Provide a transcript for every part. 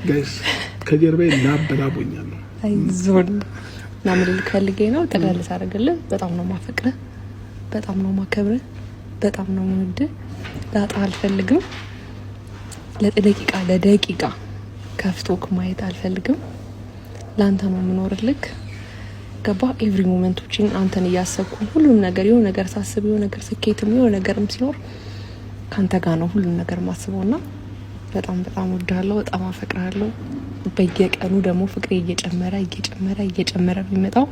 ጋይስ ከጀርባዬ ላበላቦኛል ነው አይዞን ናምልል ፈልጌ ነው ተዳለ ሳረግልህ በጣም ነው ማፈቅረ በጣም ነው ማከብረ በጣም ነው ወድ ላጣ አልፈልግም ለደቂቃ ከፍቶክ ማየት አልፈልግም ላንተ ነው ምኖርልክ ገባ ኤቭሪ ሞመንቶችን አንተን ያያሰብኩ ሁሉም ነገር የሆነ ነገር ሳስብ የሆነ ነገር ስኬትም የሆነ ነገርም ሲኖር ካንተ ጋር ነው ሁሉም ነገር ማስበውና በጣም ወዳለው በጣም አፈቅራለሁ በየቀኑ ደግሞ ፍቅሬ እየጨመረ ቢመጣው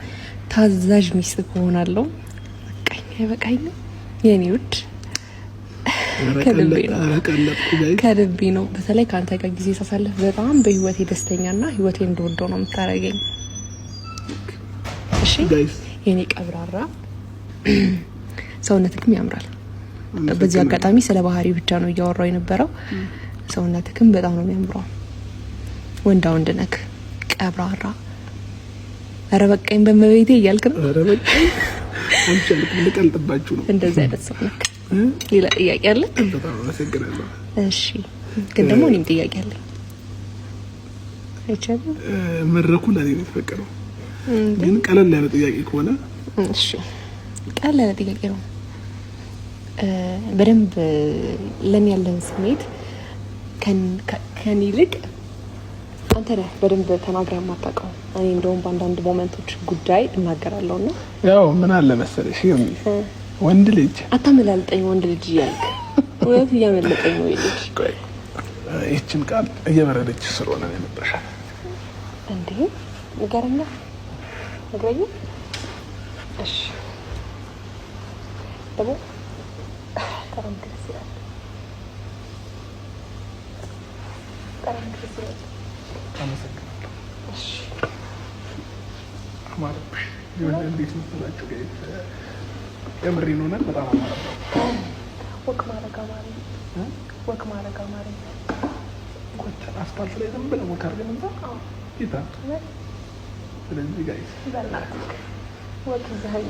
ታዛዥ ሚስት ሆናለሁ በቃኝ የኔ ውድ ከልቤ ነው በተለይ ካንተ ጋር ጊዜ ሳሳልፍ በጣም በህይወቴ ደስተኛና ህይወቴ እንደወደው ነው የምታረገኝ እሺ የኔ ቀብራራ ሰውነትክም ያምራል በዚህ አጋጣሚ ስለ ባህሪ ብቻ ነው እያወራው የነበረው ሰውነትክም በጣም ነው የሚያምረው ወንድ ነክ ቀብራራ አረበቀኝ በመቤቴ እያልክ ነው አረበቀኝ አንቺ ልቀልጥባችሁ ነው እንደዛ አይነት ሰው ነክ ሌላ ጥያቄ አለ በጣም አመሰግናለሁ እሺ ግን ደግሞ እኔም ጥያቄ አለኝ አይቻልም መረኩ ለኔ ነው የተፈቀረው ግን ቀለል ያለ ጥያቄ ከሆነ እሺ ቀለል ያለ ጥያቄ ነው በደንብ ለኔ ያለን ስሜት ከኔ ይልቅ አንተ ነህ በደንብ ተናግረህ ማታውቀው እኔ እንደውም በአንዳንድ ሞመንቶች ጉዳይ እናገራለሁና ያው ምን አለ መሰለሽ ወንድ ልጅ አታመላልጠኝ ወንድ ልጅ ያልክ ወይስ ያመለጠኝ ነው ልጅ እቺን ቃል እየበረደች ስለሆነ ነው የመጣሻል እንዴ ንገረኛ እሺ ደግሞ ቀረም ክርስቲያን አመሰግናለሁ እሺ አማረብሽ ይሁን እንዴት ነው ተላችሁ ጋይስ የምሪን ሆነ በጣም አማረብሽ ወክ ማረጋ ማሪ ቆጣ አስፋልት ላይ ዝም ብለን ወክ አድርገን እንዛ ይታ ስለዚህ ጋይስ ወክ ዘሃይ